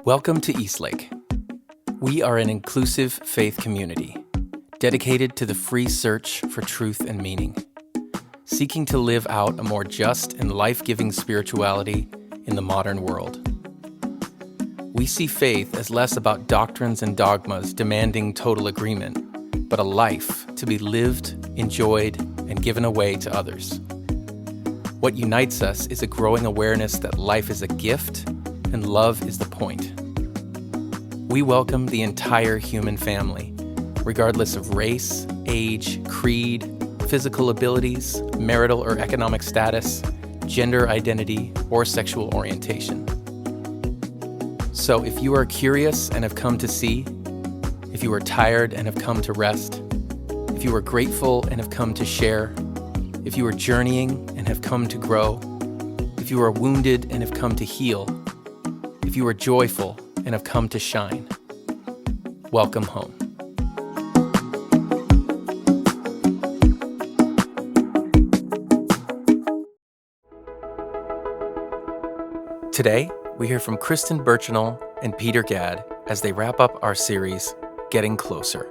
Welcome to Eastlake. We are an inclusive faith community dedicated to the free search for truth and meaning, seeking to live out a more just and life-giving spirituality in the modern world. We see faith as less about doctrines and dogmas demanding total agreement, but a life to be lived, enjoyed, and given away to others. What unites us is a growing awareness that life is a gift and love is the point. We welcome the entire human family, regardless of race, age, creed, physical abilities, marital or economic status, gender identity, or sexual orientation. So if you are curious and have come to see, if you are tired and have come to rest, if you are grateful and have come to share, if you are journeying and have come to grow, if you are wounded and have come to heal, if you are joyful and have come to shine, welcome home. Today, we hear from Kristen Burchinal and Peter Gadd as they wrap up our series, Getting Closer.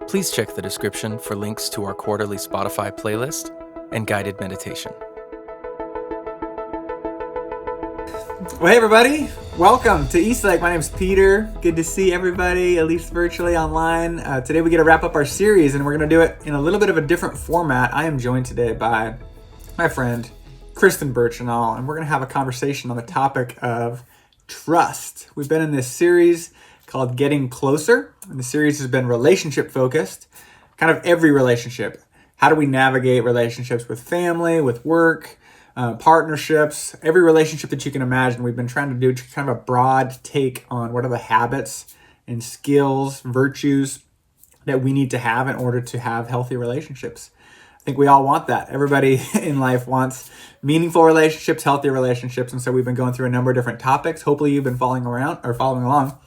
Please check the description for links to our quarterly Spotify playlist and guided meditation. Well, hey everybody, welcome to Eastlake. My name's Peter. Good to see everybody, at least virtually online. Today we get to wrap up our series and we're going to do it in a little bit of a different format. I am joined today by my friend, Kristen Burchinal, and we're going to have a conversation on the topic of trust. We've been in this series called Getting Closer, and the series has been relationship focused, kind of every relationship. How do we navigate relationships with family, with work, partnerships, every relationship that you can imagine. We've been trying to do kind of a broad take on what are the habits and skills, virtues that we need to have in order to have healthy relationships. I think we all want that. Everybody in life wants meaningful relationships, healthy relationships, and so we've been going through a number of different topics. Hopefully you've been following along.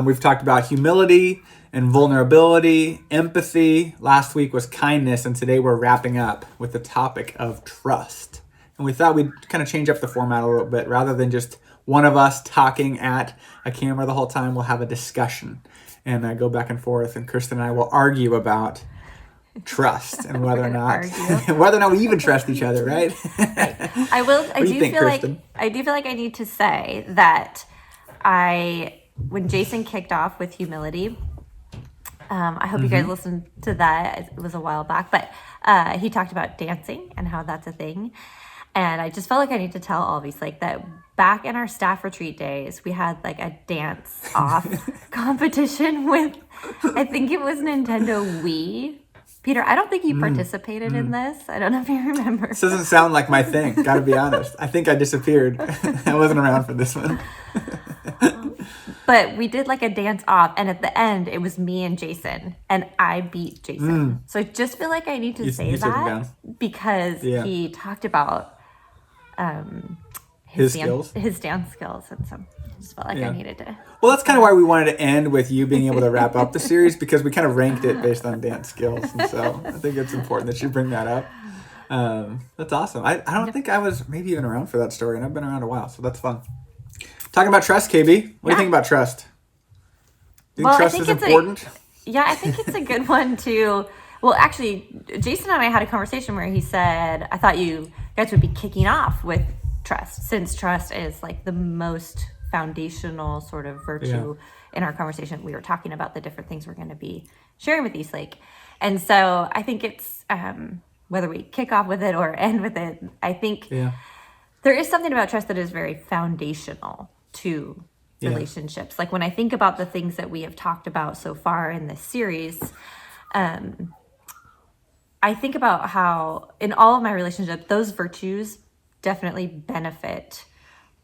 We've talked about humility and vulnerability, empathy. Last week was kindness, and today we're wrapping up with the topic of trust. And we thought we'd kind of change up the format a little bit. Rather than just one of us talking at a camera the whole time, we'll have a discussion and go back and forth. And Kristen and I will argue about trust and whether or not we even trust each other, right? I do feel like I need to say that when Jason kicked off with humility, I hope you guys listened to that. It was a while back, but he talked about dancing and how that's a thing. And I just felt like I need to tell all of these, like, that back in our staff retreat days, we had like a dance off competition with, I think it was Nintendo Wii. Peter, I don't think you participated in this. I don't know if you remember. This doesn't sound like my thing, gotta be honest. I think I disappeared. I wasn't around for this one. But we did like a dance off, and at the end, it was me and Jason, and I beat Jason. So I just feel like I need to say that because he talked about his dance skills, and so I just felt like I needed to. Well, that's kind of why we wanted to end with you being able to wrap up the series, because we kind of ranked it based on dance skills, and so I think it's important that you bring that up. That's awesome. I don't think I was maybe even around for that story, and I've been around a while, so that's fun. Talking about trust, KB. What do you think about trust? Do you think trust is important? I think it's a good one to. Well, actually, Jason and I had a conversation where he said, I thought you guys would be kicking off with trust, since trust is like the most foundational sort of virtue in our conversation. We were talking about the different things we're going to be sharing with Eastlake. And so I think it's, whether we kick off with it or end with it, I think there is something about trust that is very foundational to relationships. Like when I think about the things that we have talked about so far in this series, I think about how in all of my relationships, those virtues definitely benefit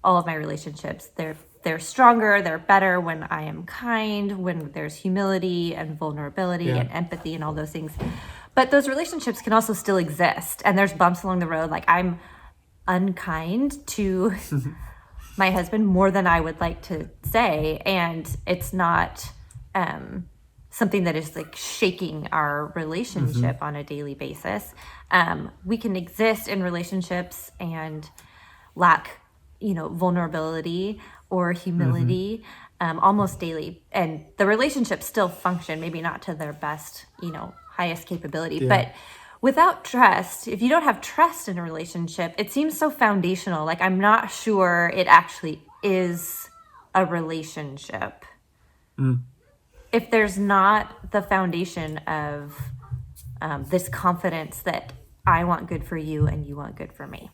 all of my relationships. They're stronger, they're better when I am kind, when there's humility and vulnerability and empathy and all those things. But those relationships can also still exist, and there's bumps along the road. Like I'm unkind to my husband more than I would like to say, and it's not something that is like shaking our relationship on a daily basis. We can exist in relationships and lack vulnerability or humility almost daily. And the relationships still function, maybe not to their best, highest capability. Yeah. But without trust, if you don't have trust in a relationship, it seems so foundational. Like, I'm not sure it actually is a relationship. If there's not the foundation of this confidence that I want good for you and you want good for me.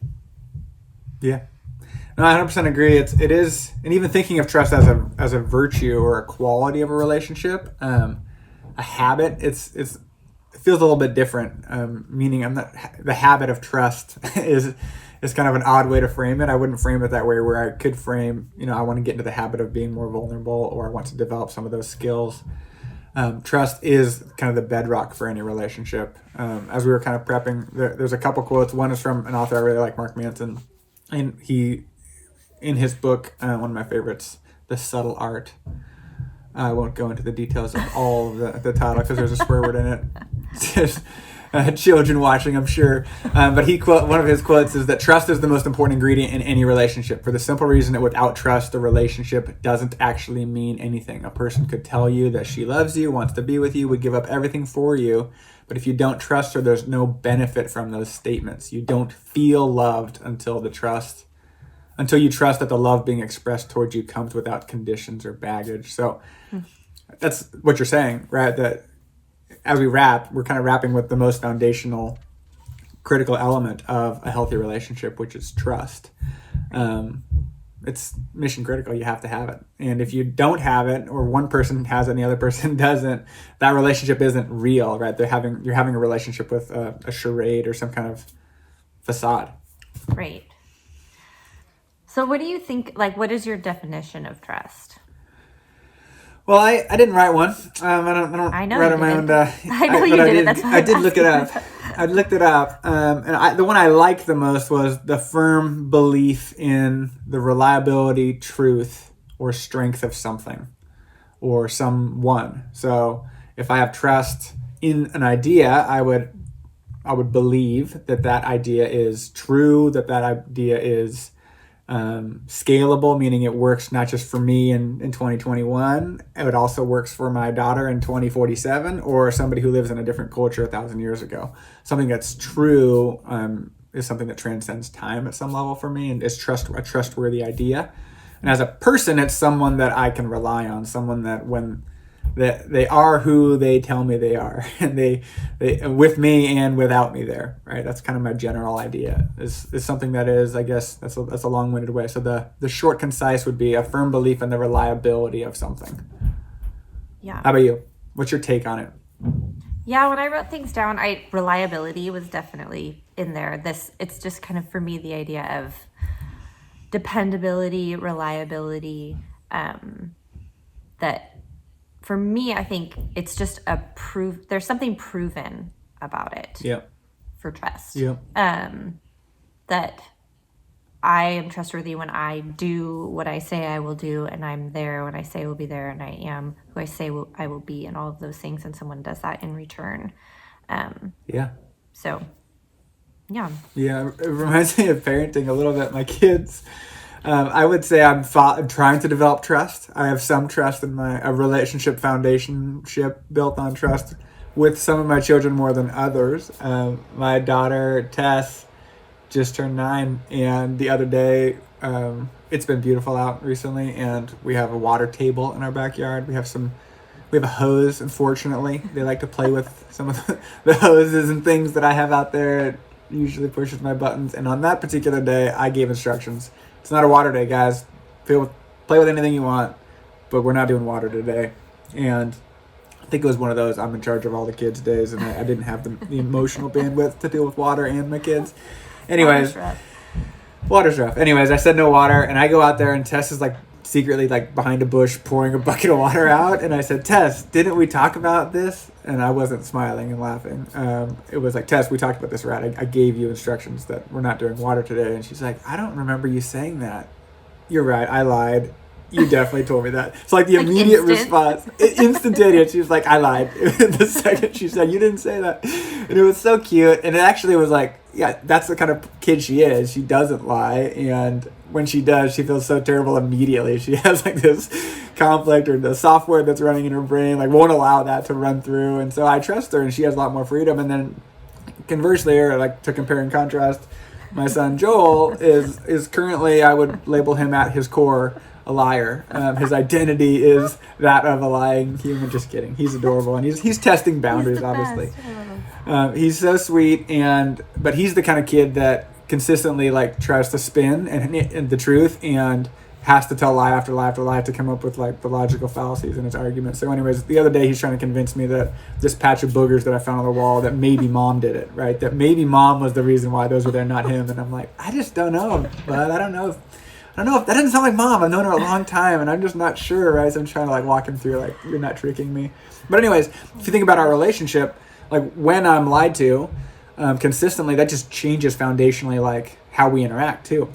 Yeah. No, I 100% agree. It is, and even thinking of trust as a virtue or a quality of a relationship, a habit. It feels a little bit different. Meaning, the habit of trust is kind of an odd way to frame it. I wouldn't frame it that way. Where I could frame, I want to get into the habit of being more vulnerable, or I want to develop some of those skills. Trust is kind of the bedrock for any relationship. As we were kind of prepping, there's a couple quotes. One is from an author I really like, Mark Manson, and he, in his book, one of my favorites, The Subtle Art. I won't go into the details of all of the title because there's a swear word in it. Just, children watching, I'm sure. But one of his quotes is that trust is the most important ingredient in any relationship, for the simple reason that without trust, the relationship doesn't actually mean anything. A person could tell you that she loves you, wants to be with you, would give up everything for you. But if you don't trust her, there's no benefit from those statements. You don't feel loved until you trust that the love being expressed towards you comes without conditions or baggage. So that's what you're saying, right? That as we wrap, we're kind of wrapping with the most foundational, critical element of a healthy relationship, which is trust. It's mission critical. You have to have it. And if you don't have it, or one person has it and the other person doesn't, that relationship isn't real, right? You're having a relationship with a charade or some kind of facade. Right. So what do you think, what is your definition of trust? Well, I didn't write one. I know write you on my didn't. own. I know you didn't. That's why I did look it up. I looked it up, and the one I liked the most was the firm belief in the reliability, truth, or strength of something or someone. So if I have trust in an idea, I would believe that idea is true, that idea is scalable, meaning it works not just for me in 2021, it also works for my daughter in 2047, or somebody who lives in a different culture 1,000 years ago. Something that's true is something that transcends time at some level for me, and is a trustworthy idea. And as a person, it's someone that I can rely on, someone that they are who they tell me they are, and they with me and without me there, right? That's kind of my general idea. Is something that is, I guess that's a long-winded way. So the short, concise would be a firm belief in the reliability of something. Yeah. How about you? What's your take on it? Yeah, when I wrote things down, reliability was definitely in there. It's just kind of, for me, the idea of dependability, reliability, that for me, I think it's just there's something proven about it. Yeah. For trust. Yeah. That I am trustworthy when I do what I say I will do, and I'm there when I say I will be there, and I am who I say I will be, and all of those things, and someone does that in return. Yeah. So, yeah. Yeah, it reminds me of parenting a little bit. My kids, I would say I'm trying to develop trust. I have some trust in a relationship foundationship built on trust with some of my children more than others. My daughter, Tess, just turned 9, and the other day, it's been beautiful out recently, and we have a water table in our backyard. We have a hose, unfortunately. They like to play with some of the hoses and things that I have out there. It usually pushes my buttons, and on that particular day, I gave instructions. It's not a water day, guys. Play with anything you want, but we're not doing water today. And I think it was one of those I'm in charge of all the kids' days, and I didn't have the emotional bandwidth to deal with water and my kids. Anyways, water's rough. Anyways, I said no water, and I go out there, and Tess is secretly behind a bush pouring a bucket of water out, and I said, Tess, didn't we talk about this? And I wasn't smiling and laughing. It was like, Tess, we talked about this, right? I gave you instructions that we're not doing water today. And she's like, I don't remember you saying that. You're right, I lied. You definitely told me that. It's the immediate response, instantaneous. She was like, I lied. The second she said, you didn't say that. And it was so cute. And it actually was yeah, that's the kind of kid she is. She doesn't lie. And when she does, she feels so terrible immediately. She has like this conflict, or the software that's running in her brain like won't allow that to run through. And so I trust her, and she has a lot more freedom. And then conversely, or like to compare and contrast, my son Joel is currently, I would label him at his core a liar. His identity is that of a lying human. Just kidding. He's adorable, and he's testing boundaries. Obviously, he's so sweet, but he's the kind of kid that consistently like tries to spin and the truth, and has to tell lie after lie after lie to come up with like the logical fallacies in his argument. So anyways, the other day he's trying to convince me that this patch of boogers that I found on the wall, that maybe mom did it, right? That maybe mom was the reason why those were there, not him. And I'm like, I just don't know, but I don't know if that doesn't sound like mom. I've known her a long time, and I'm just not sure, right? So I'm trying to like walk him through like, you're not tricking me. But anyways, if you think about our relationship, like when I'm lied to consistently, that just changes foundationally like how we interact too.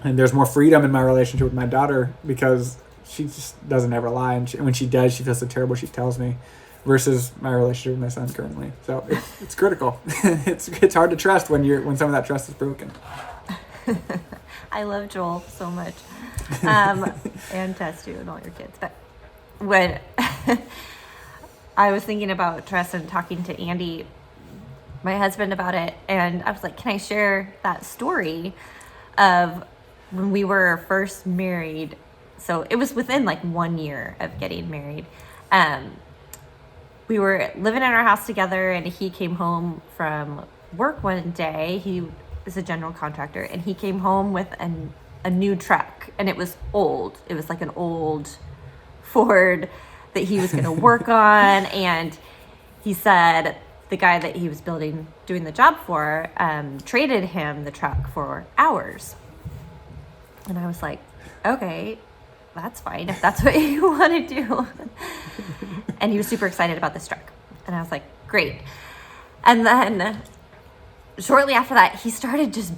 And there's more freedom in my relationship with my daughter because she just doesn't ever lie. And when she does, she feels so terrible, she tells me, versus my relationship with my son currently. So it's critical. It's hard to trust when some of that trust is broken. I love Joel so much. And Tess too, and all your kids. But when I was thinking about trust and talking to Andy, my husband, about it, and I was like, can I share that story of when we were first married? So it was within like 1 year of getting married. We were living in our house together, and he came home from work one day. He is a general contractor, and he came home with a new truck, and it was old. It was like an old Ford that he was going to work on. And he said the guy that he was doing the job for, traded him the truck for ours. And I was like, okay, that's fine if that's what you want to do. And he was super excited about this truck. And I was like, great. And then shortly after that, he started just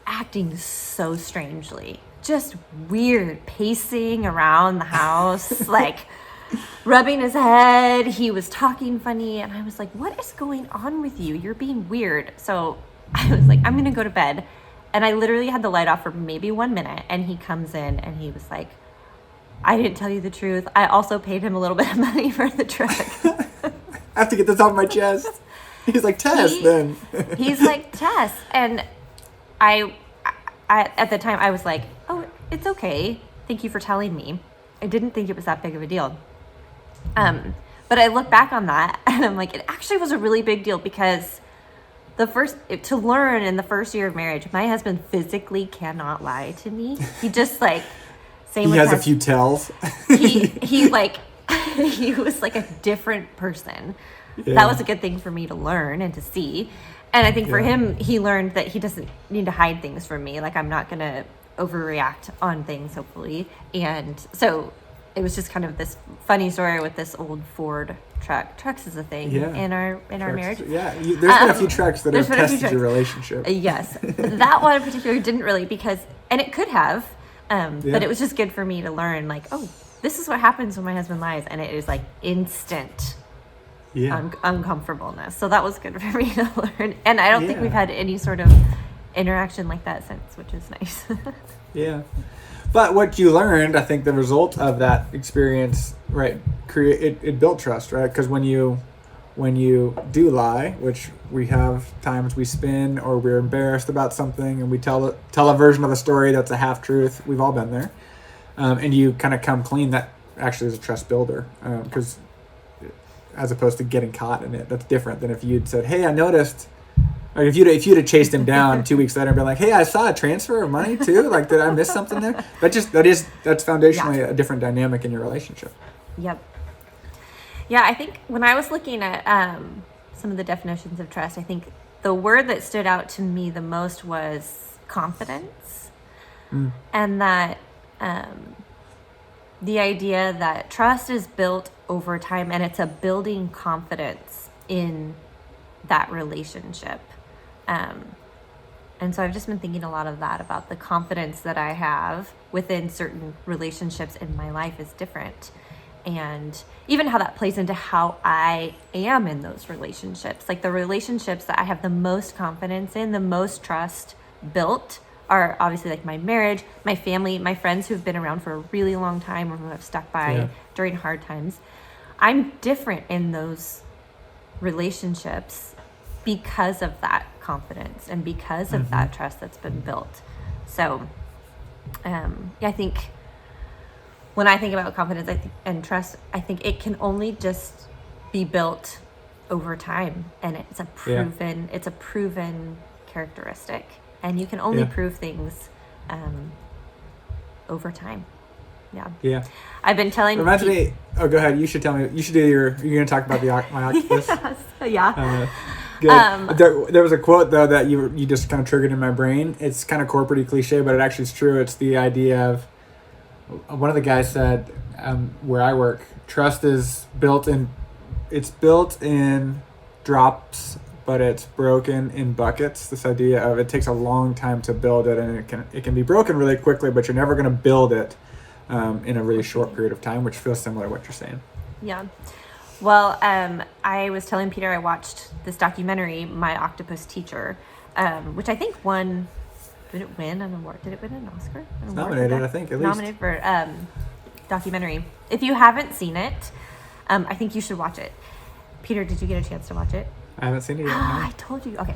acting so strangely, just weird, pacing around the house, like rubbing his head. He was talking funny. And I was like, what is going on with you? You're being weird. So I was like, I'm going to go to bed. And I literally had the light off for maybe 1 minute. And he comes in and he was like, I didn't tell you the truth. I also paid him a little bit of money for the truck. I have to get this off my chest. He's like, Tess, then. He's like, Tess. And I, at the time, I was like, oh, it's okay. Thank you for telling me. I didn't think it was that big of a deal. But I look back on that, and I'm like, it actually was a really big deal, because to learn in the first year of marriage, my husband physically cannot lie to me. He just like, same he with has a few tells. he like, he was like a different person. Yeah. That was a good thing for me to learn and to see. And I think for him, he learned that he doesn't need to hide things from me. Like, I'm not going to overreact on things, hopefully. And so it was just kind of this funny story with this old Ford truck. Trucks is a thing in our marriage. Yeah, there's been a few trucks that have tested your relationship. Yes. That one in particular didn't really, and it could have, but it was just good for me to learn, like, oh, this is what happens when my husband lies. And it is like instant uncomfortableness. So that was good for me to learn. And I don't think we've had any sort of interaction like that since, which is nice. Yeah. But what you learned, I think the result of that experience, right, it built trust, right? Because when you do lie, which we have times we spin, or we're embarrassed about something and we tell a version of a story that's a half truth. We've all been there. And you kind of come clean, that actually is a trust builder. Because as opposed to getting caught in it, that's different than if you'd said, hey, I noticed. Or if you'd have chased him down 2 weeks later and been like, hey, I saw a transfer of money too. Like, did I miss something there? That's foundationally a different dynamic in your relationship. Yep. Yeah, I think when I was looking at some of the definitions of trust, I think the word that stood out to me the most was confidence. And that the idea that trust is built over time, and it's a building confidence in that relationship. And so I've just been thinking a lot of that, about the confidence that I have within certain relationships in my life is different. And even how that plays into how I am in those relationships. Like, the relationships that I have the most confidence in, the most trust built, are obviously like my marriage, my family, my friends who've been around for a really long time or who have stuck by during hard times. I'm different in those relationships because of that confidence and because of that trust that's been built. So, I think when I think about confidence and trust, I think it can only just be built over time, and it's a proven characteristic, and you can only prove things over time. Yeah. I've been telling. Reminds me. Oh, go ahead. You should tell me. You should do your. You're going to talk about my octopus. Yeah. Good. There was a quote though that you just kind of triggered in my brain. It's kind of corporate cliche, but it actually is true. It's the idea of one of the guys said, where I work, trust is built in. It's built in drops, but it's broken in buckets. This idea of it takes a long time to build it, and it can be broken really quickly, but you're never going to build it in a really short period of time, which feels similar to what you're saying. Yeah. Well, I was telling Peter I watched this documentary, My Octopus Teacher, which I think won. Did it win an award? Did it win an Oscar? It's nominated, I think, at least. Nominated for documentary. If you haven't seen it, I think you should watch it. Peter, did you get a chance to watch it? I haven't seen it yet. No. I told you. Okay.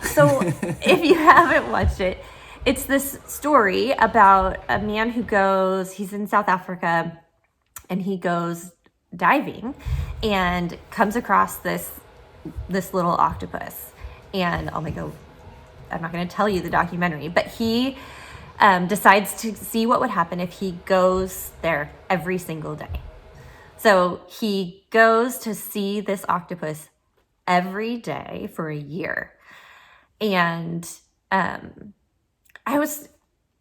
So if you haven't watched it, it's this story about a man who he's in South Africa, and he goes diving and comes across this little octopus. And I'm not going to tell you the documentary, but he decides to see what would happen if he goes there every single day. So he goes to see this octopus every day for a year. And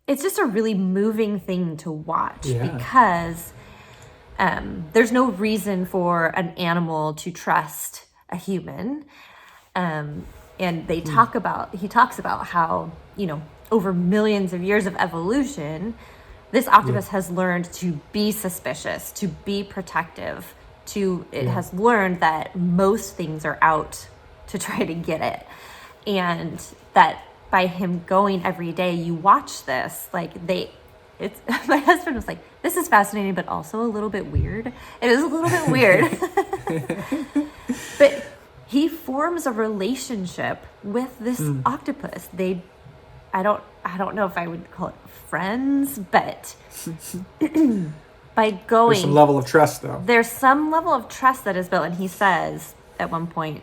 it's just a really moving thing to watch because there's no reason for an animal to trust a human. And he talks about how, over millions of years of evolution, this octopus has learned to be suspicious, to be protective, it has learned that most things are out to try to get it. And that by him going every day, you watch this, my husband was like, this is fascinating, but also a little bit weird. It is a little bit weird. But he forms a relationship with this octopus. I don't know if I would call it friends, but by going... There's some level of trust, though. There's some level of trust that is built. And he says, at one point,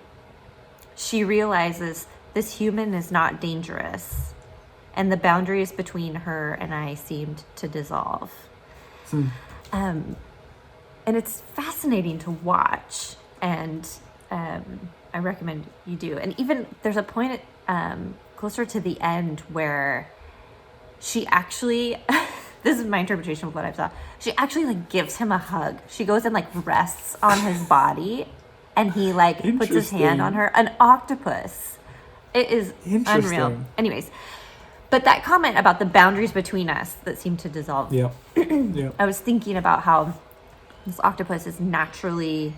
she realizes this human is not dangerous, and the boundaries between her and I seemed to dissolve. And it's fascinating to watch, and I recommend you do. And even there's a point closer to the end where she actually this is my interpretation of what I saw. She actually gives him a hug. She goes and rests on his body, and he puts his hand on her. An octopus. It is unreal. Anyways, but that comment about the boundaries between us that seem to dissolve. Yeah. I was thinking about how this octopus is naturally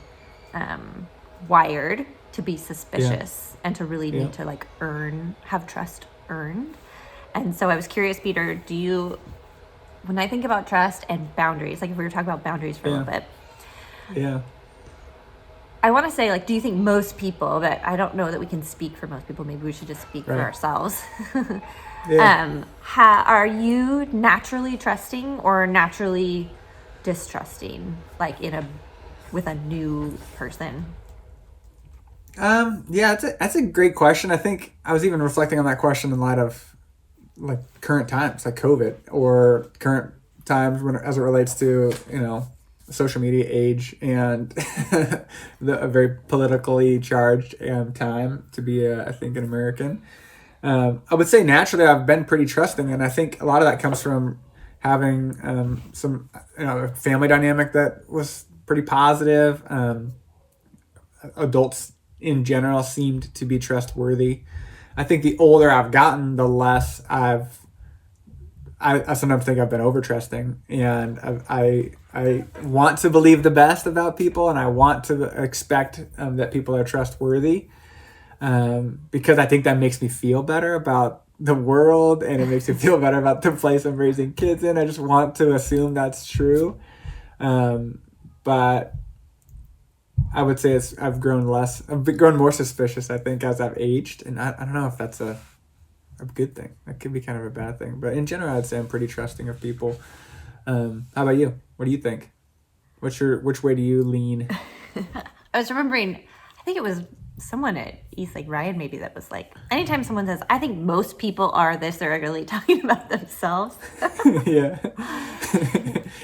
wired to be suspicious and to really need to have trust earned. And so I was curious, Peter, when I think about trust and boundaries, if we were talking about boundaries for a little bit. Yeah. I want to say, do you think most people, but I don't know that we can speak for most people, maybe we should just speak for ourselves. Are you naturally trusting or naturally distrusting, with a new person? That's a great question. I think I was even reflecting on that question in light of current times, like COVID, or current times as it relates to, social media age and a very politically charged time to be, I think, an American. I would say naturally I've been pretty trusting, and I think a lot of that comes from having some, family dynamic that was pretty positive. Adults in general seemed to be trustworthy. I think the older I've gotten, the less I sometimes think I've been over trusting, and I want to believe the best about people, and I want to expect that people are trustworthy, because I think that makes me feel better about the world, and it makes me feel better about the place I'm raising kids in. I just want to assume that's true. But I would say I've grown more suspicious, I think, as I've aged. And I don't know if that's a good thing. That could be kind of a bad thing. But in general, I'd say I'm pretty trusting of people. How about you? What do you think? Which way do you lean? I was remembering, I think it was someone at East Lake, Ryan, maybe, that was like, anytime someone says, I think most people are this, they're really talking about themselves. Yeah.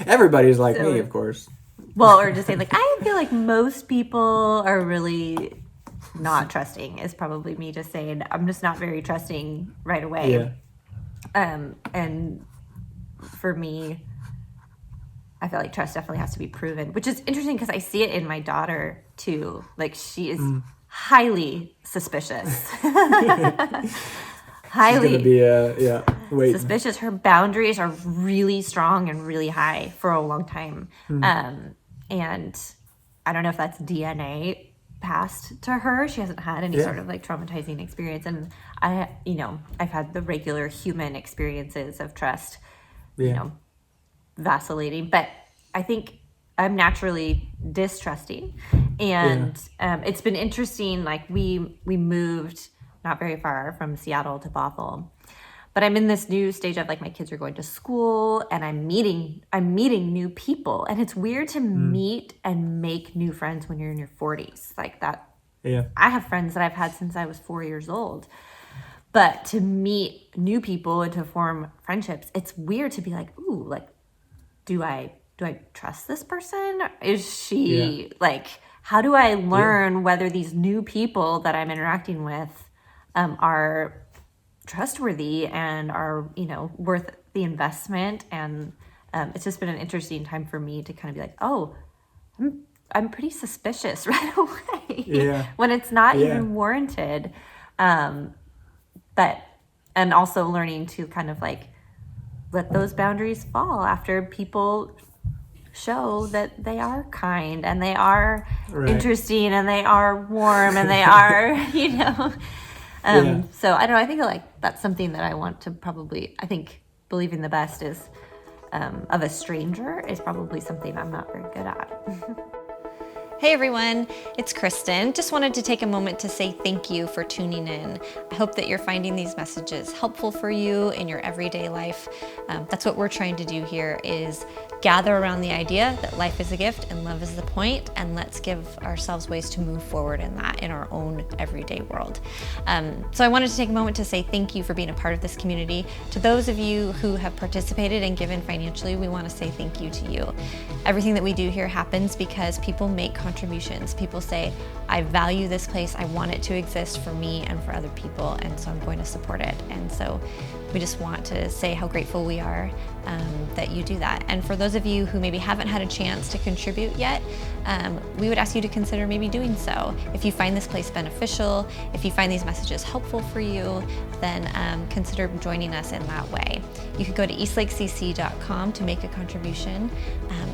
Everybody's like me, of course. Well, or just say like, I feel like most people are really not trusting, is probably me just saying, I'm just not very trusting right away. Yeah. And for me, I feel like trust definitely has to be proven, which is interesting because I see it in my daughter too. Like, she is highly suspicious. Highly She's gonna be suspicious. Her boundaries are really strong and really high for a long time. And I don't know if that's DNA passed to her. She hasn't had any sort of like traumatizing experience. And I've had the regular human experiences of trust, vacillating, but I think I'm naturally distrusting. And it's been interesting. Like, we moved not very far from Seattle to Bothell, but I'm in this new stage of like, my kids are going to school and I'm meeting new people, and it's weird to meet and make new friends when you're in your 40s like that. I have friends that I've had since I was 4 years old, but to meet new people and to form friendships, it's weird to be like, ooh, like, do I trust this person? Is she like, how do I learn whether these new people that I'm interacting with are trustworthy and are, worth the investment? And it's just been an interesting time for me to kind of be like, oh, I'm pretty suspicious right away when it's not even warranted. And also learning to kind of like let those boundaries fall after people show that they are kind and they are interesting and they are warm and they are, So I don't know. I think like that's something that I want to probably, I think believing the best is of a stranger is probably something I'm not very good at. Hey everyone, it's Kristen. Just wanted to take a moment to say thank you for tuning in. I hope that you're finding these messages helpful for you in your everyday life. That's what we're trying to do here, is gather around the idea that life is a gift and love is the point, and let's give ourselves ways to move forward in that in our own everyday world. So I wanted to take a moment to say thank you for being a part of this community. To those of you who have participated and given financially, we want to say thank you to you. Everything that we do here happens because people make contributions. People say, I value this place, I want it to exist for me and for other people, and so I'm going to support it. And so we just want to say how grateful we are that you do that. And for those of you who maybe haven't had a chance to contribute yet, we would ask you to consider maybe doing so. If you find this place beneficial, if you find these messages helpful for you, then consider joining us in that way. You could go to eastlakecc.com to make a contribution,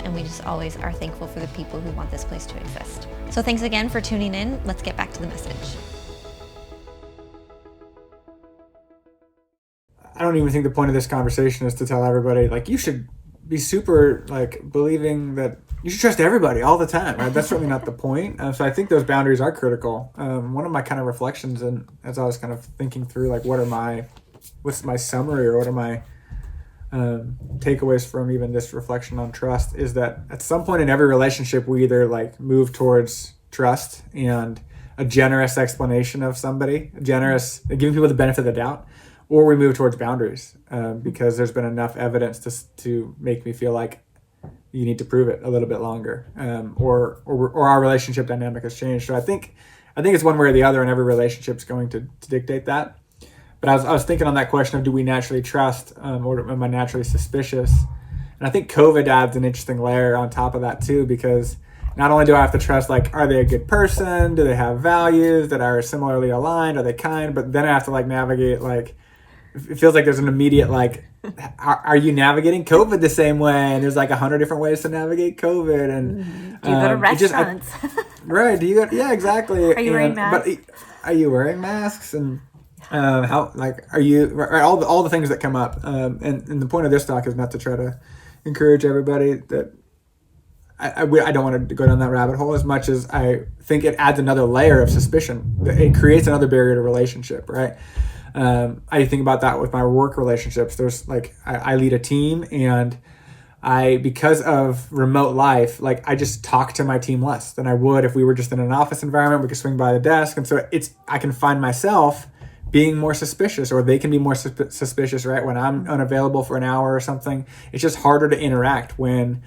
and we just always are thankful for the people who want this place to exist. So thanks again for tuning in. Let's get back to the message. I don't even think the point of this conversation is to tell everybody, like, you should be super, like, believing that you should trust everybody all the time, right? That's certainly not the point. So I think those boundaries are critical. One of my kind of reflections, and as I was kind of thinking through, like, what's my summary, or what are my takeaways from even this reflection on trust, is that at some point in every relationship, we either, like, move towards trust and a generous explanation of somebody, giving people the benefit of the doubt, or we move towards boundaries because there's been enough evidence to make me feel like you need to prove it a little bit longer, or our relationship dynamic has changed. So I think it's one way or the other, and every relationship's going to dictate that. But I was thinking on that question of, do we naturally trust, or am I naturally suspicious? And I think COVID adds an interesting layer on top of that too, because not only do I have to trust, like, are they a good person? Do they have values that are similarly aligned? Are they kind? But then I have to, like, navigate, like, it feels like there's an immediate, like, are you navigating COVID the same way? And there's like 100 different ways to navigate COVID. And do you go to restaurants? Right. Do you go? Yeah, exactly. Are you wearing masks? But are you wearing masks? And How, like, are you, right, all the things that come up. And the point of this talk is not to try to encourage everybody that I don't want to go down that rabbit hole as much as I think it adds another layer of suspicion. It creates another barrier to relationship, right? I think about that with my work relationships. There's like, I lead a team, and because of remote life, like, I just talk to my team less than I would if we were just in an office environment. We could swing by the desk. And so I can find myself being more suspicious, or they can be more suspicious, right? When I'm unavailable for an hour or something, it's just harder to interact when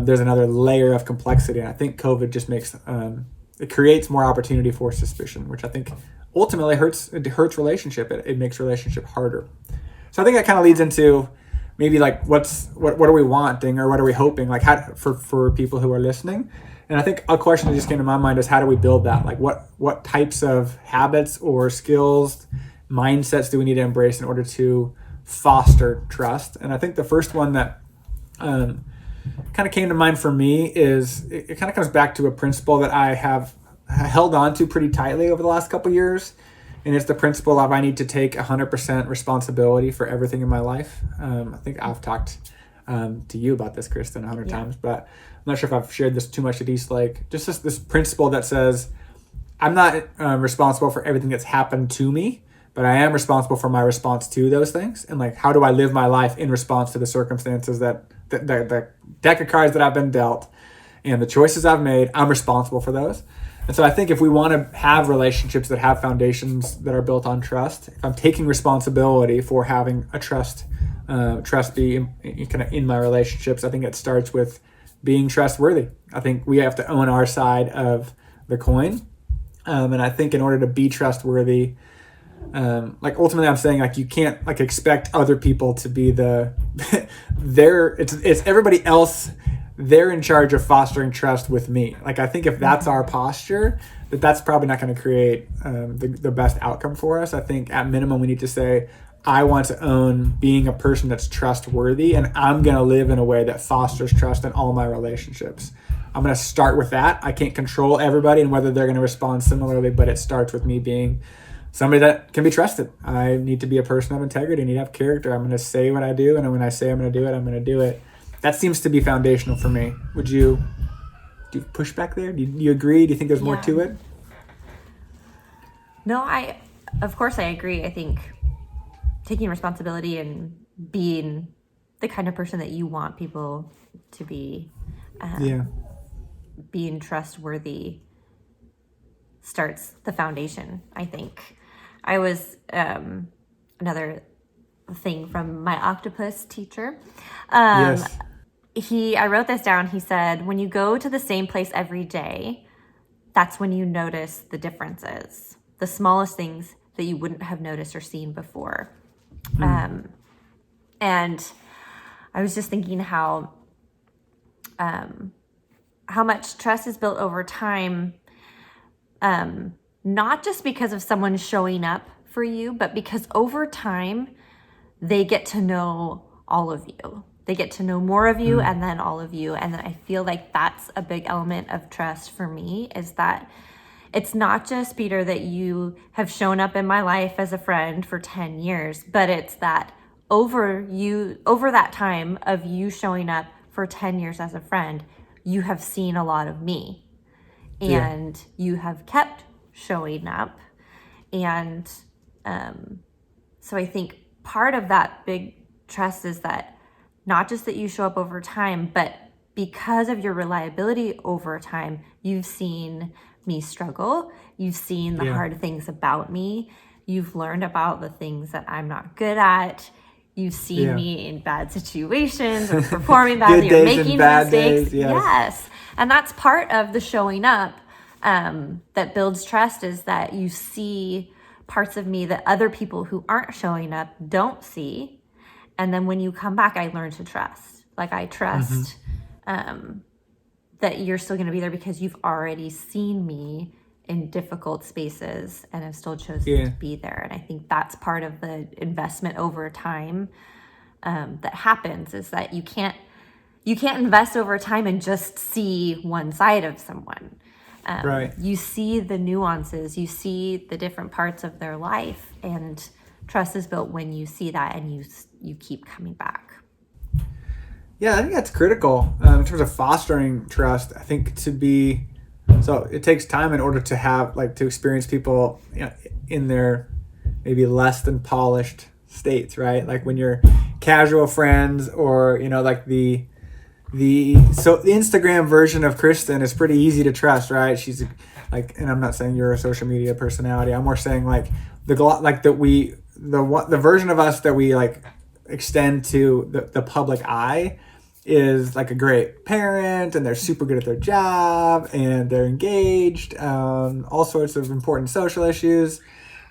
there's another layer of complexity. And I think COVID just makes, it creates more opportunity for suspicion, which I think ultimately hurts relationship. It makes relationship harder. So I think that kind of leads into maybe like, what are we wanting, or what are we hoping, like, how for people who are listening. And I think a question that just came to my mind is, how do we build that? Like, what types of habits or skills, mindsets do we need to embrace in order to foster trust? And I think the first one that kind of came to mind for me is, it kind of comes back to a principle that I have held on to pretty tightly over the last couple of years. And it's the principle of, I need to take 100% responsibility for everything in my life. I think I've talked to you about this, Kristen, 100 times, but I'm not sure if I've shared this too much at Eastlake. Just this principle that says, I'm not responsible for everything that's happened to me, but I am responsible for my response to those things. And like, how do I live my life in response to the circumstances that the deck of cards that I've been dealt and the choices I've made? I'm responsible for those. And so I think if we want to have relationships that have foundations that are built on trust, if I'm taking responsibility for having a trust be kind of in my relationships, I think it starts with being trustworthy. I think we have to own our side of the coin. And I think in order to be trustworthy, like, ultimately I'm saying, like, you can't like expect other people to be it's everybody else. They're in charge of fostering trust with me. Like, I think if that's our posture, that's probably not going to create the best outcome for us. I think at minimum we need to say, I want to own being a person that's trustworthy, and I'm going to live in a way that fosters trust in all my relationships. I'm going to start with that. I can't control everybody and whether they're going to respond similarly, but it starts with me being somebody that can be trusted. I need to be a person of integrity. I need to have character. I'm going to say what I do, and when I say I'm going to do it, I'm going to do it. That seems to be foundational for me. Do you push back there? Do you agree? Do you think there's more to it? No, of course I agree. I think taking responsibility and being the kind of person that you want people to be, being trustworthy starts the foundation, I think. I was, another thing from my Octopus Teacher. Yes. I wrote this down. He said, when you go to the same place every day, that's when you notice the differences, the smallest things that you wouldn't have noticed or seen before. And I was just thinking how much trust is built over time, not just because of someone showing up for you, but because over time they get to know all of you. They get to know more of you and then all of you. And then I feel like that's a big element of trust for me, is that it's not just, Peter, that you have shown up in my life as a friend for 10 years, but it's that over that time of you showing up for 10 years as a friend, you have seen a lot of me, and you have kept showing up. And so I think part of that big trust is that not just that you show up over time, but because of your reliability over time, you've seen me struggle. You've seen the hard things about me. You've learned about the things that I'm not good at. You've seen me in bad situations or performing badly or making mistakes. Days, yes. And that's part of the showing up that builds trust, is that you see parts of me that other people who aren't showing up don't see. And then when you come back, I learn to trust. Like, I trust that you're still going to be there because you've already seen me in difficult spaces and have still chosen to be there. And I think that's part of the investment over time that happens, is that you can't invest over time and just see one side of someone. Right. You see the nuances, you see the different parts of their life, and trust is built when you see that and you keep coming back. Yeah, I think that's critical in terms of fostering trust. I think so it takes time in order to have to experience people, in their maybe less than polished states, right? Like when you're casual friends, or the Instagram version of Kristen is pretty easy to trust, right? She's and I'm not saying you're a social media personality. I'm more saying the version of us that we extend to the public eye is a great parent, and they're super good at their job, and they're engaged, all sorts of important social issues.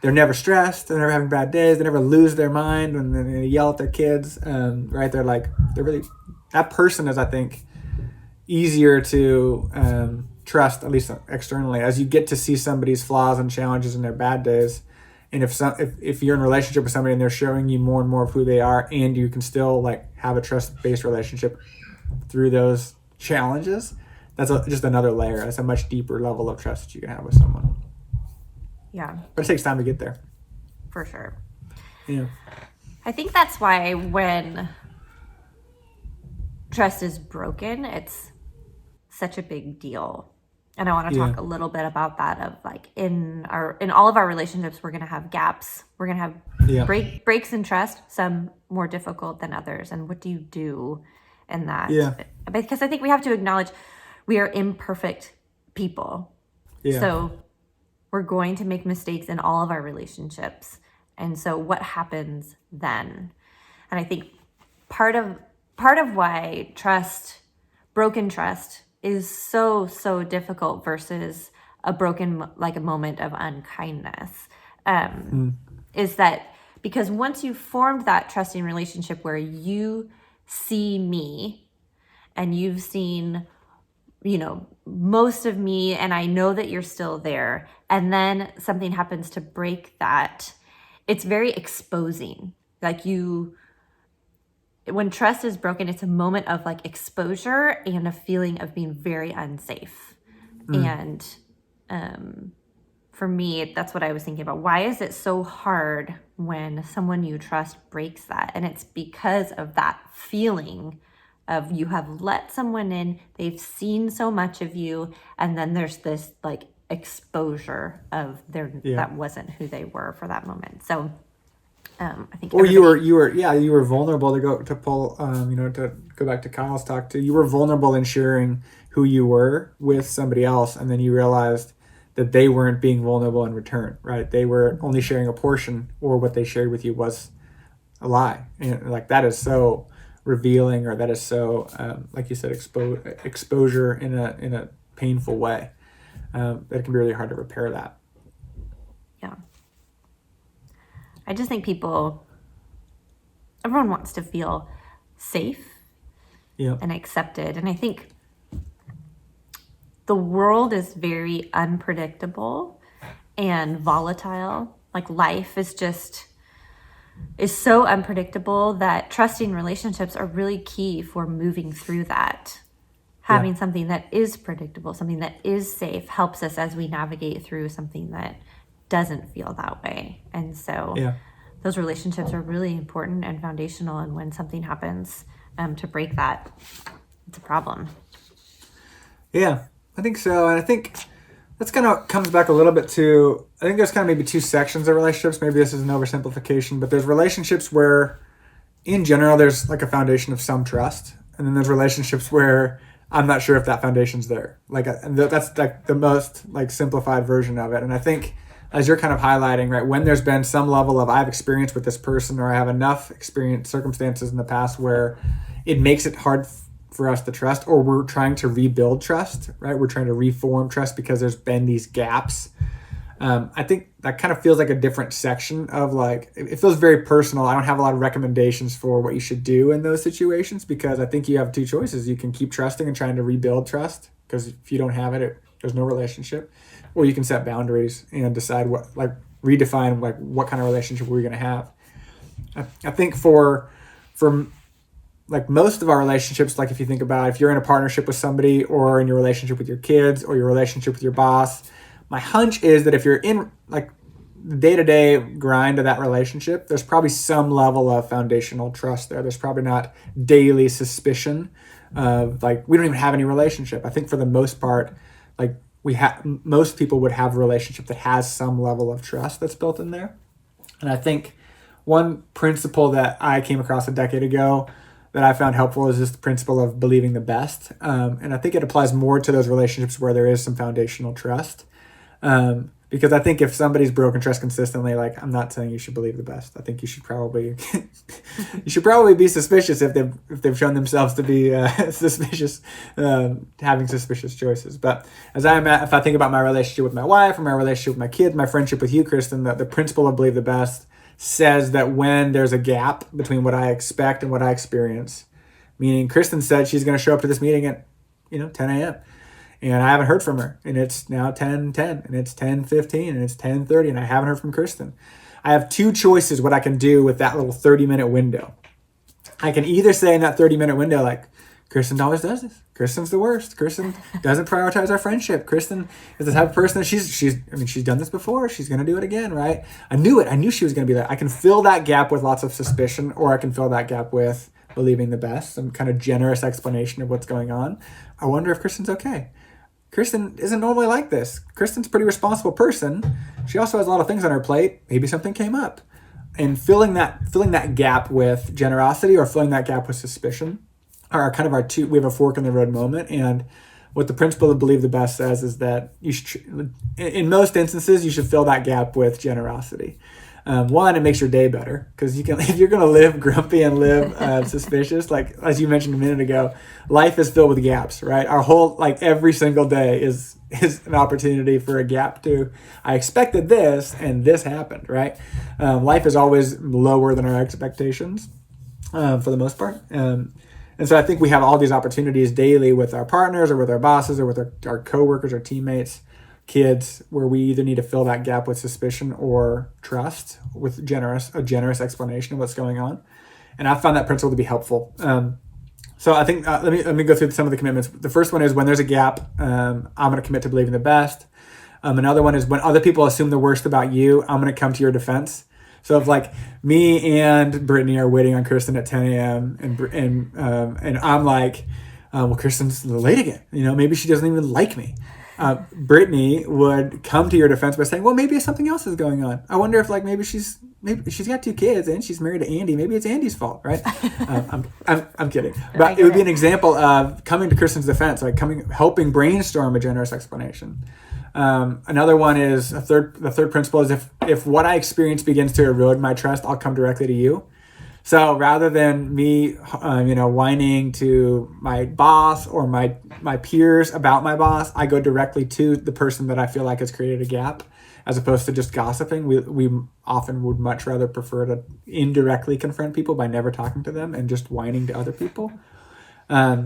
They're never stressed. They're never having bad days. They never lose their mind when they yell at their kids. Right? They're really, that person is, I think, easier to trust, at least externally, as you get to see somebody's flaws and challenges and their bad days. And if you're in a relationship with somebody and they're showing you more and more of who they are, and you can still have a trust-based relationship through those challenges, that's just another layer. That's a much deeper level of trust that you can have with someone. Yeah. But it takes time to get there. For sure. Yeah. I think that's why when trust is broken, it's such a big deal. And I want to talk a little bit about that, of in all of our relationships, we're going to have gaps. We're going to have breaks in trust, some more difficult than others. And what do you do in that? Yeah. Because I think we have to acknowledge we are imperfect people. Yeah. So we're going to make mistakes in all of our relationships. And so what happens then? And I think part of why broken trust is so difficult versus a broken, a moment of unkindness, is that because once you've formed that trusting relationship where you see me and you've seen, most of me, and I know that you're still there, and then something happens to break that, it's very exposing. When trust is broken, it's a moment of exposure and a feeling of being very unsafe. And for me, that's what I was thinking about. Why is it so hard when someone you trust breaks that? And it's because of that feeling of you have let someone in, they've seen so much of you, and then there's this exposure of that wasn't who they were for that moment. So I think, or you were vulnerable to go back to Kyle's talk too. You were vulnerable in sharing who you were with somebody else, and then you realized that they weren't being vulnerable in return, right? They were only sharing a portion, or what they shared with you was a lie. And that is so revealing, or that is so, like you said, exposure in a painful way. That it can be really hard to repair that. Yeah. I just think everyone wants to feel safe and accepted. And I think the world is very unpredictable and volatile. Life is so unpredictable that trusting relationships are really key for moving through that. Having something that is predictable, something that is safe, helps us as we navigate through something that doesn't feel that way. And so those relationships are really important and foundational. And when something happens to break that, it's a problem. Yeah, I think so. And I think that's kind of comes back a little bit to, I think there's kind of maybe two sections of relationships. Maybe this is an oversimplification, but there's relationships where in general there's a foundation of some trust. And then there's relationships where I'm not sure if that foundation's there. That's the most simplified version of it. And I think, as you're kind of highlighting, right, when there's been some level of I've experienced with this person, or I have enough circumstances in the past where it makes it hard for us to trust, or we're trying to rebuild trust, right? We're trying to reform trust because there's been these gaps. I think that kind of feels like a different section of it feels very personal. I don't have a lot of recommendations for what you should do in those situations, because I think you have two choices. You can keep trusting and trying to rebuild trust, because if you don't have it, there's no relationship. Or you can set boundaries and decide redefine what kind of relationship we're going to have. I think for like most of our relationships, like if you think about if you're in a partnership with somebody or in your relationship with your kids or your relationship with your boss, my hunch is that if you're in like the day-to-day grind of that relationship, there's probably some level of foundational trust there. There's probably not daily suspicion of like, we don't even have any relationship. I think for the most part, like most people would have a relationship that has some level of trust that's built in there. And I think one principle that I came across a decade ago that I found helpful is just the principle of believing the best. And I think it applies more to those relationships where there is some foundational trust. Because I think if somebody's broken trust consistently, like I'm not saying you should believe the best. I think you should probably be suspicious if they've shown themselves to be suspicious, having suspicious choices. But if I think about my relationship with my wife or my relationship with my kids, my friendship with you, Kristen, the principle of believe the best says that when there's a gap between what I expect and what I experience, meaning Kristen said she's going to show up to this meeting at 10 a.m. and I haven't heard from her, and it's now 10:10, and it's 10:15, and it's 10:30, and I haven't heard from Kristen. I have two choices what I can do with that little 30-minute window. I can either say in that 30-minute window, like, Kristen always does this. Kristen's the worst. Kristen doesn't prioritize our friendship. Kristen is the type of person that she's done this before. She's going to do it again, right? I knew it. I knew she was going to be that. I can fill that gap with lots of suspicion, or I can fill that gap with believing the best, some kind of generous explanation of what's going on. I wonder if Kristen's okay. Kristen isn't normally like this. Kristen's a pretty responsible person. She also has a lot of things on her plate. Maybe something came up. And filling that gap with generosity or filling that gap with suspicion are kind of we have a fork in the road moment. And what the principle of believe the best says is that in most instances, you should fill that gap with generosity. One, it makes your day better because if you're going to live grumpy and live suspicious, like as you mentioned a minute ago, life is filled with gaps, right? Our whole, like every single day is an opportunity for a gap to, I expected this and this happened, right? Life is always lower than our expectations for the most part. And so I think we have all these opportunities daily with our partners or with our bosses or with our coworkers or teammates, kids, where we either need to fill that gap with suspicion or trust with a generous explanation of what's going on. And I found that principle to be helpful. So I think let me go through some of the commitments. The first one is when there's a gap, I'm going to commit to believing the best. Another one is when other people assume the worst about you, I'm going to come to your defense. So if like me and Brittany are waiting on Kristen at 10 a.m. and I'm like, well, Kristen's late again. Maybe she doesn't even like me. Brittany would come to your defense by saying, well, maybe something else is going on. I wonder if like maybe she's got 2 kids and she's married to Andy. Maybe it's Andy's fault, right? I'm kidding. But it would be an example of coming to Kristen's defense, like helping brainstorm a generous explanation. Another one is the third principle is if what I experience begins to erode my trust, I'll come directly to you. So rather than me, whining to my boss or my peers about my boss, I go directly to the person that I feel like has created a gap, as opposed to just gossiping. We often would much rather prefer to indirectly confront people by never talking to them and just whining to other people. I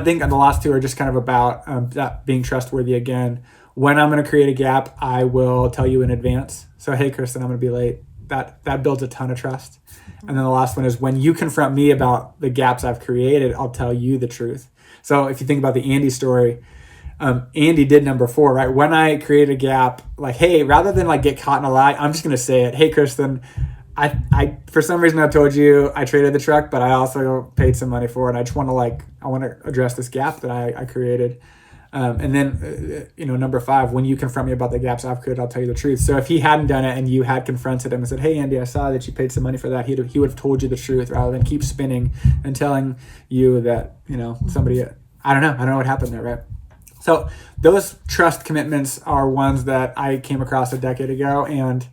think the last two are just kind of about that being trustworthy again. When I'm going to create a gap, I will tell you in advance. So, hey, Kristen, I'm going to be late. That builds a ton of trust. And then the last one is when you confront me about the gaps I've created, I'll tell you the truth. So if you think about the Andy story, Andy did number 4, right? When I create a gap, like, hey, rather than like get caught in a lie, I'm just going to say it. Hey, Kristen, I for some reason I told you I traded the truck, but I also paid some money for it. I just want to address this gap that I created. And then, number 5, when you confront me about the gaps I've created, I'll tell you the truth. So if he hadn't done it and you had confronted him and said, hey, Andy, I saw that you paid some money for that, he would have told you the truth rather than keep spinning and telling you that, somebody, I don't know what happened there, right? So those trust commitments are ones that I came across a decade ago, and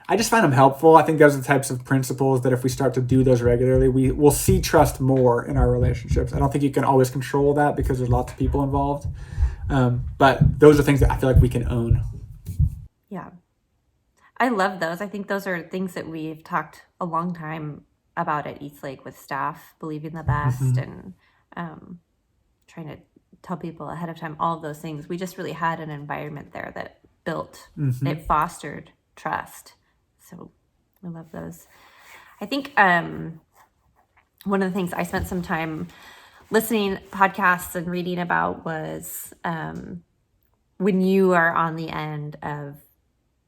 I just find them helpful. I think those are the types of principles that if we start to do those regularly, we'll see trust more in our relationships. I don't think you can always control that because there's lots of people involved. But those are things that I feel like we can own. Yeah. I love those. I think those are things that we've talked a long time about at Eastlake with staff, believing the best and trying to tell people ahead of time, all of those things. We just really had an environment there that it fostered trust. So I love those. I think one of the things I spent some time listening podcasts and reading about was when you are on the end of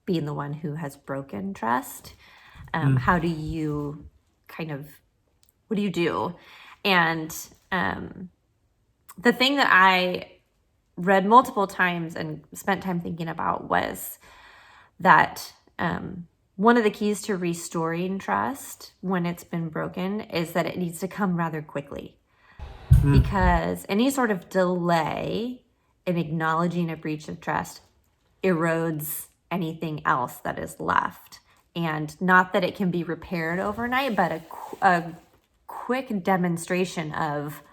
being the one who has broken trust, how do you what do you do? And the thing that I read multiple times and spent time thinking about was that one of the keys to restoring trust when it's been broken is that it needs to come rather quickly. Because any sort of delay in acknowledging a breach of trust erodes anything else that is left. And not that it can be repaired overnight, but a quick demonstration of,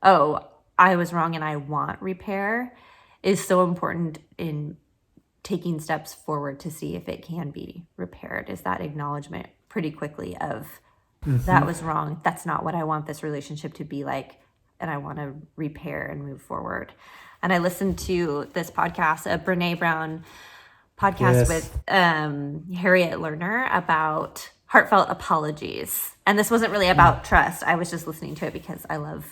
oh, I was wrong and I want repair is so important in taking steps forward to see if it can be repaired. Is that acknowledgement pretty quickly of that was wrong. That's not what I want this relationship to be like. And I want to repair and move forward. And I listened to this podcast, a Brene Brown podcast with Harriet Lerner about heartfelt apologies. And this wasn't really about trust. I was just listening to it because I love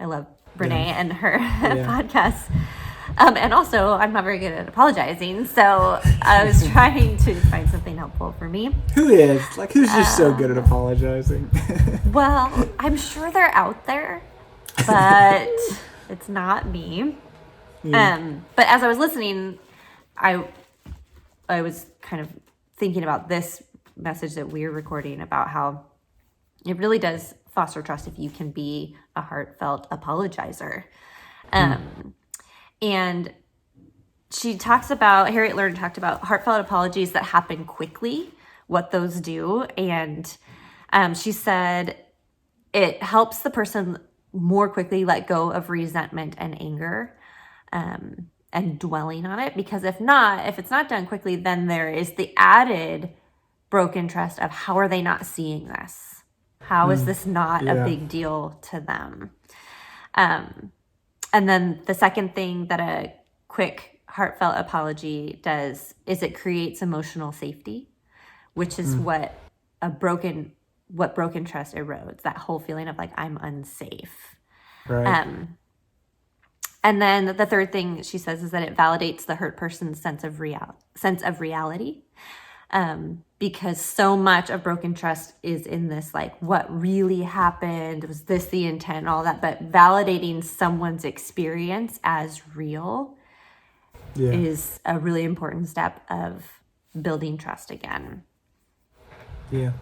Brene and her podcasts. And also, I'm not very good at apologizing, so I was trying to find something helpful for me. Who is? Like, who's just so good at apologizing? Well, I'm sure they're out there, but it's not me. But as I was listening, I was kind of thinking about this message that we're recording about how it really does foster trust if you can be a heartfelt apologizer. And Harriet Lerner talked about heartfelt apologies that happen quickly, what those do. And she said it helps the person more quickly let go of resentment and anger and dwelling on it. Because if it's not done quickly, then there is the added broken trust of how are they not seeing this? How is this not a big deal to them? And then the second thing that a quick heartfelt apology does is it creates emotional safety, which is what broken trust erodes, that whole feeling of like, I'm unsafe. Right. And then the third thing she says is that it validates the hurt person's sense of reality. Because so much of broken trust is in this, like, what really happened? Was this the intent and all that? But validating someone's experience as real is a really important step of building trust again. Yeah.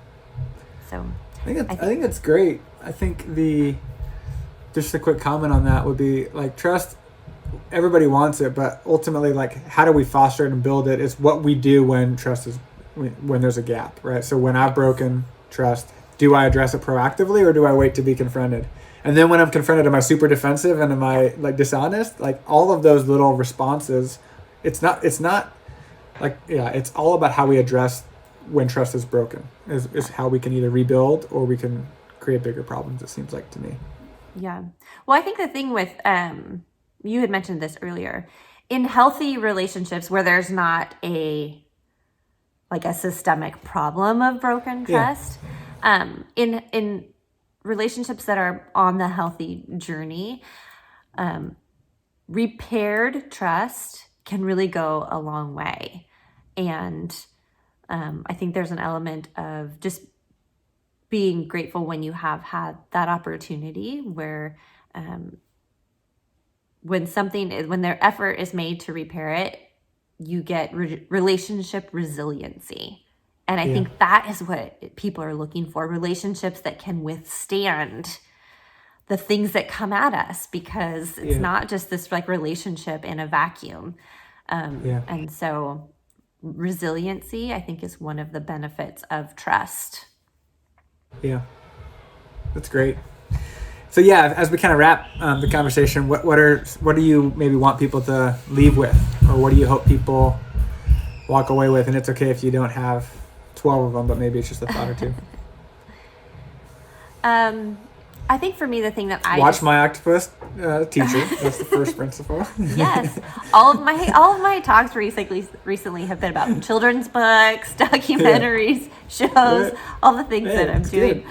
So I think it's great. I think just a quick comment on that would be like trust. Everybody wants it, but ultimately, like, how do we foster it and build it? Is what we do when there's a gap, right? So when I've broken trust, do I address it proactively or do I wait to be confronted? And then when I'm confronted, am I super defensive and am I like dishonest? Like all of those little responses, it's all about how we address when trust is broken is how we can either rebuild or we can create bigger problems, it seems like to me. Yeah. Well, I think the thing with, you had mentioned this earlier, in healthy relationships where there's not a systemic problem of broken trust, in relationships that are on the healthy journey, repaired trust can really go a long way. And I think there's an element of just being grateful when you have had that opportunity where when their effort is made to repair it, you get relationship resiliency. And I think that is what people are looking for, relationships that can withstand the things that come at us, because it's not just this like relationship in a vacuum. And so resiliency, I think, is one of the benefits of trust. Yeah, that's great. So as we kind of wrap the conversation, what do you maybe want people to leave with, or what do you hope people walk away with? And it's okay if you don't have 12 of them, but maybe it's just a thought or two. I think for me, the thing that I watch my Octopus Teacher. That's the first principle. Yes, all of my talks recently have been about children's books, documentaries, shows, all the things that I'm doing.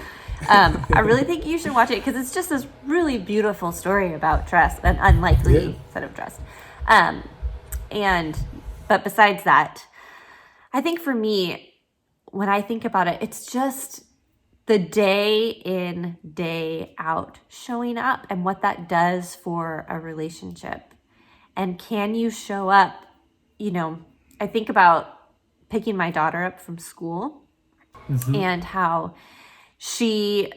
I really think you should watch it because it's just this really beautiful story about trust, an unlikely set of trust. But besides that, I think for me, when I think about it, it's just the day in, day out showing up and what that does for a relationship. And can you show up? I think about picking my daughter up from school and how she,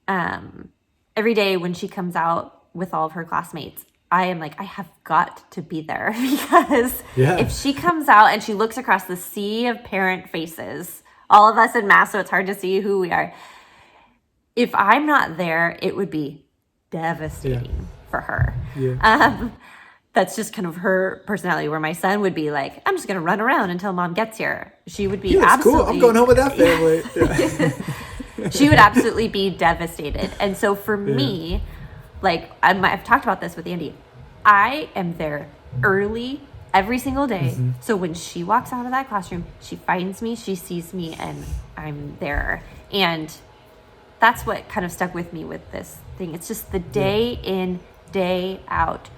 every day when she comes out with all of her classmates, I am like, I have got to be there because if she comes out and she looks across the sea of parent faces, all of us in mass, so it's hard to see who we are. If I'm not there, it would be devastating for her. That's just kind of her personality, where my son would be like, I'm just going to run around until mom gets here. She would be absolutely... cool. I'm going home with that family. She would absolutely be devastated. And so for me, like I've talked about this with Andy, I am there early every single day. So when she walks out of that classroom, she finds me, she sees me, and I'm there. And that's what kind of stuck with me with this thing. It's just the day in, day out,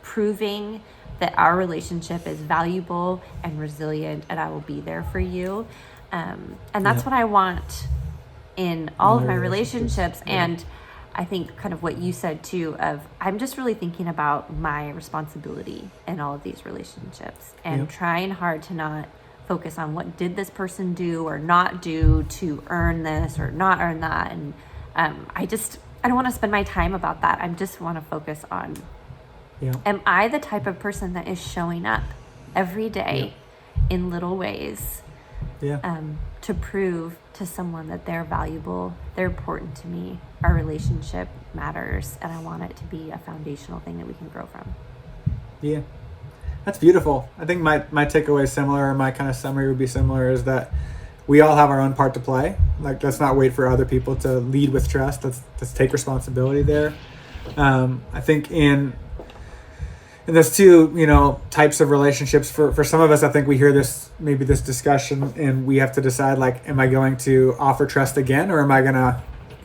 proving that our relationship is valuable and resilient, and I will be there for you. And that's what I want in all of my relationships. And I think kind of what you said too, of I'm just really thinking about my responsibility in all of these relationships and trying hard to not focus on what did this person do or not do to earn this or not earn that. And I don't want to spend my time about that. I just want to focus on, am I the type of person that is showing up every day in little ways to prove to someone that they're valuable, they're important to me, our relationship matters, and I want it to be a foundational thing that we can grow from. Yeah, that's beautiful. I think my takeaway is similar, or my kind of summary would be similar, is that we all have our own part to play. Like, let's not wait for other people to lead with trust. Let's take responsibility there. I think in those two, types of relationships, for some of us, I think we hear this discussion and we have to decide, like, am I going to offer trust again, or am I going to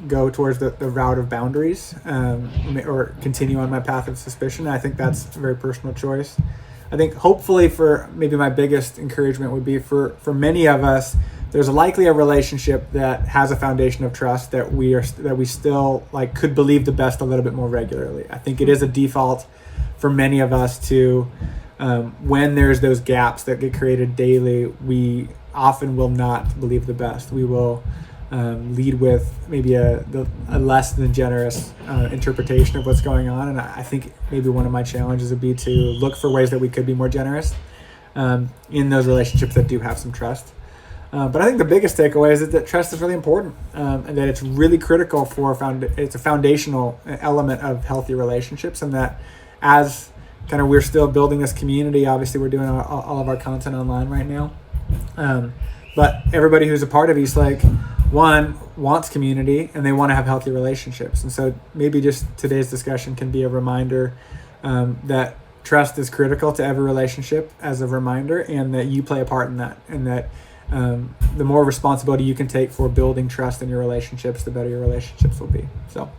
go towards the route of boundaries, or continue on my path of suspicion? I think that's a very personal choice. I think hopefully, for maybe my biggest encouragement would be for many of us, there's likely a relationship that has a foundation of trust that we still like could believe the best a little bit more regularly. I think it is a default for many of us to, when there's those gaps that get created daily, we often will not believe the best. We will lead with maybe a less than generous interpretation of what's going on. And I think maybe one of my challenges would be to look for ways that we could be more generous in those relationships that do have some trust. But I think the biggest takeaway is that trust is really important, and that it's really critical it's a foundational element of healthy relationships, and that as kind of we're still building this community, obviously we're doing all of our content online right now. But everybody who's a part of Eastlake, one, wants community, and they want to have healthy relationships. And so maybe just today's discussion can be a reminder that trust is critical to every relationship, as a reminder, and that you play a part in that, and that the more responsibility you can take for building trust in your relationships, the better your relationships will be. So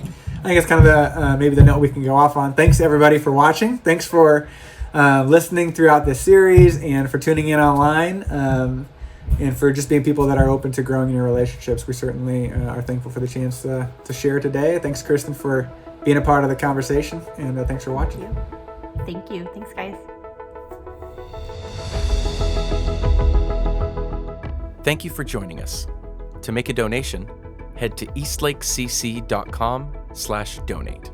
I think it's kind of maybe the note we can go off on. Thanks everybody for watching. Thanks for listening throughout this series, and for tuning in online, and for just being people that are open to growing in your relationships. We certainly are thankful for the chance to share today. Thanks, Kristen, for being a part of the conversation, and thanks for watching. Thank you. Thanks, guys. Thank you for joining us. To make a donation, head to eastlakecc.com/donate.